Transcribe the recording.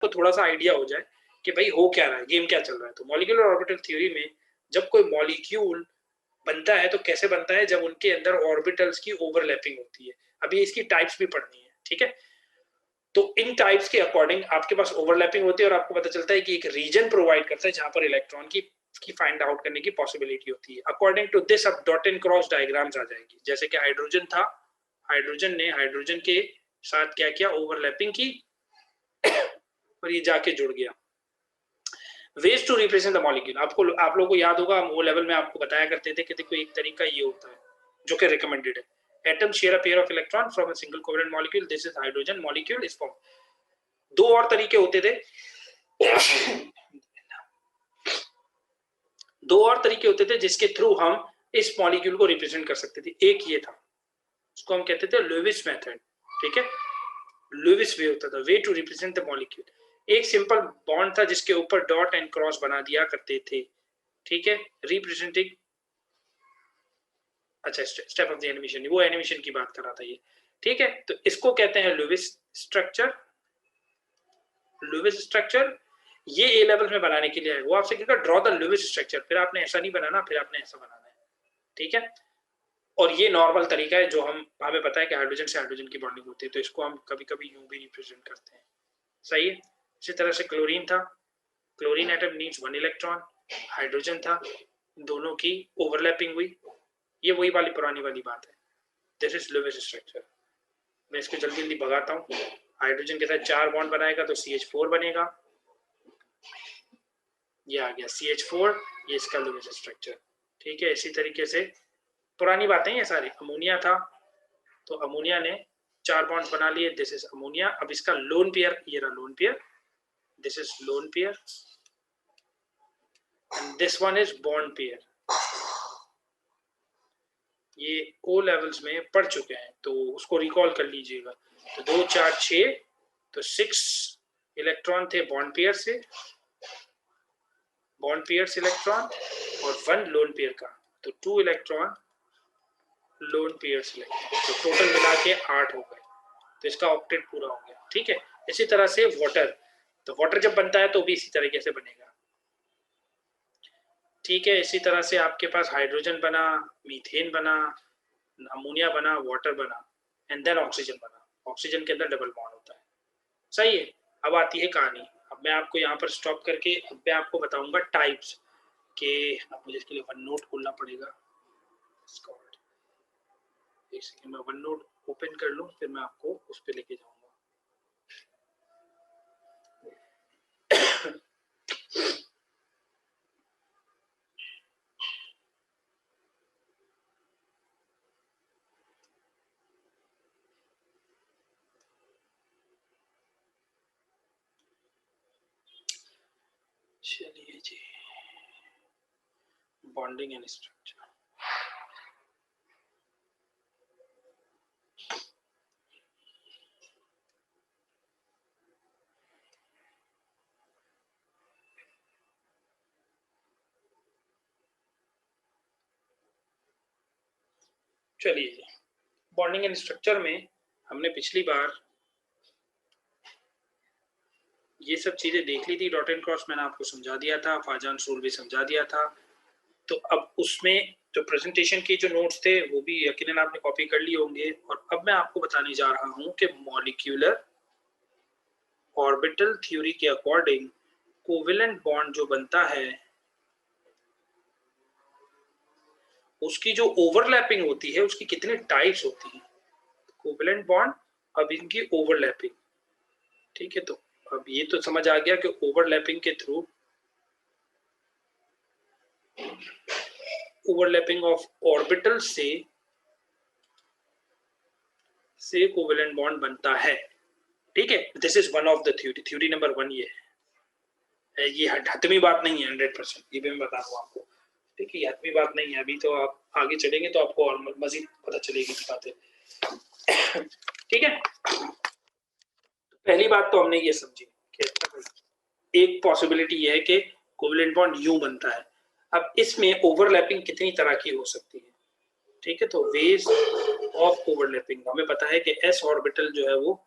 आपको थोड़ा सा आइडिया हो जाए कि भाई हो क्या रहा है, गेम क्या चल रहा है। तो मॉलिक्यूलर ऑर्बिटल थ्योरी में जब कोई मॉलिक्यूल बनता है तो कैसे बनता है, जब उनके अंदर ऑर्बिटल्स की ओवरलैपिंग होती है। अभी इसकी टाइप्स भी पढ़नी है, ठीक है। तो इन टाइप्स के अकॉर्डिंग आपके पास ओवरलैपिंग होती है और आपको पता चलता है कि एक रीजन प्रोवाइड करता है जहां पर इलेक्ट्रॉन की फाइंड आउट करने की पॉसिबिलिटी होती है। अकॉर्डिंग टू दिस अब डॉट एंड क्रॉस डायग्राम्स आ जाएगी। जैसे कि हाइड्रोजन था, हाइड्रोजन ने हाइड्रोजन के साथ क्या किया, ओवरलैपिंग की और ये जाके जुड़ गया। Ways to represent the molecule, आप लोगों को याद होगा, हम वो लेवल में आपको बताया करते थे कि देखो एक तरीका ये होता है जो कि रिकमेंडेड है। Atom share a pair of electron from a single covalent molecule, this is hydrogen molecule is form. दो और तरीके होते थे दो और तरीके होते थे जिसके थ्रू हम इस मॉलिक्यूल को रिप्रेजेंट कर सकते थे। एक ये था, उसको हम कहते थे लुईस मेथड, ठीक है। लुईस वे होता था, way to represent the molecule. एक सिंपल बॉन्ड था जिसके ऊपर डॉट एंड क्रॉस बना दिया करते थे, ठीक है, रिप्रेजेंटिंग। अच्छा, स्टेप ऑफ द एनिमेशन, वो एनिमेशन की बात कर रहा था ये, ठीक है। तो इसको कहते हैं लुईस स्ट्रक्चर। लुईस स्ट्रक्चर ये ए लेवल में बनाने के लिए है। वो आपसे कहेगा ड्रॉ द लुईस स्ट्रक्चर, फिर आपने ऐसा नहीं बनाना, फिर आपने ऐसा बनाना है, ठीक है। और ये नॉर्मल तरीका है जो हमें पता है कि हाइड्रोजन से हाइड्रोजन की बॉन्डिंग होती है, तो इसको हम कभी कभी यूं भी रिप्रेजेंट करते हैं, सही है। इसी तरह से क्लोरीन था, chlorine atom needs 1 electron. Hydrogen था, दोनों की ओवरलैपिंग हुई, ये वही वाली पुरानी वाली बात है। This is Lewis structure. मैं इसको जल्दी जल्दी भगाता हूँ। हाइड्रोजन के साथ 4 बॉन्ड बनाएगा तो CH4 बनेगा, ये आ गया CH4, ये इसका लुईस स्ट्रक्चर, ठीक है। इसी तरीके से पुरानी बातें ये सारी। अमोनिया था, तो अमोनिया ने 4 बॉन्ड्स बना लिए, दिस इज अमोनिया। अब इसका लोन पेयर, ये रहा lone pair, this is lone pair, and this one is bond pair. ये ओ लेवल्स में पढ़ चुके हैं तो उसको रिकॉल कर लीजिएगा। तो 2 4 6, तो 6 इलेक्ट्रॉन थे बॉन्ड पेयर से, बॉन्ड पेयर इलेक्ट्रॉन, और 1 लोन पेयर का, तो 2 इलेक्ट्रॉन लोन पेयर इलेक्ट्रॉन, तो टोटल मिला के 8 हो गए। तो इसका ऑक्टेट पूरा हो गया, ठीक है। इसी तरह से वाटर, तो वाटर जब बनता है तो भी इसी तरीके से बनेगा, ठीक है। इसी तरह से आपके पास हाइड्रोजन बना, मीथेन बना, अमोनिया बना, वाटर बना, एंड देन ऑक्सीजन बना। ऑक्सीजन के अंदर डबल बॉन्ड होता है, सही है। अब आती है कहानी। अब मैं आपको यहाँ पर स्टॉप करके अब मैं आपको बताऊंगा टाइप्स के। अब मुझे इसके लिए वन नोट खोलना पड़ेगा, एक सेकंड में वन नोट ओपन कर लूँ, फिर मैं आपको उस पर लेके जाऊंगा। चलिए जी, बॉन्डिंग एंड स्ट्रक्चर। चलिए जी, बॉन्डिंग एंड स्ट्रक्चर में हमने पिछली बार ये सब चीजें देख ली थी। डॉट एंड क्रॉस मैंने आपको समझा दिया था, फाजान रूल भी समझा दिया था। तो अब उसमें जो प्रेजेंटेशन के जो नोट्स थे वो भी यकीनन आपने कॉपी कर लिए होंगे। और अब मैं आपको बताने जा रहा हूं कि मॉलिक्यूलर ऑर्बिटल थ्योरी के अकॉर्डिंग कोवेलेंट बॉन्ड जो बनता है उसकी जो ओवरलैपिंग होती है उसकी कितने टाइप्स होती है। कोवेलेंट बॉन्ड, अब इनकी ओवरलैपिंग, ठीक है। तो अब ये तो समझ आ गया कि ओवरलैपिंग के थ्रू, ओवरलैपिंग ऑफ ऑर्बिटल से कोवेलेंट बॉन्ड बनता है, ठीक है। This is one of the theory, theory number 1 ये है। ये हतमी बात नहीं है 100%, ये भी मैं बता दूं आपको, ठीक है। ये हतमी बात नहीं है, अभी तो आप आगे चलेंगे तो आपको और मजीद पता चलेगी बातें, ठीक है। पहली बात तो हमने ये समझी कि एक पॉसिबिलिटी ये है कि कोवेलेंट बॉन्ड यूं बनता है। अब इसमें ओवरलैपिंग कितनी तरह की हो सकती है, ठीक है। तो वेज ऑफ ओवरलैपिंग हमें पता है कि s ऑर्बिटल जो है वो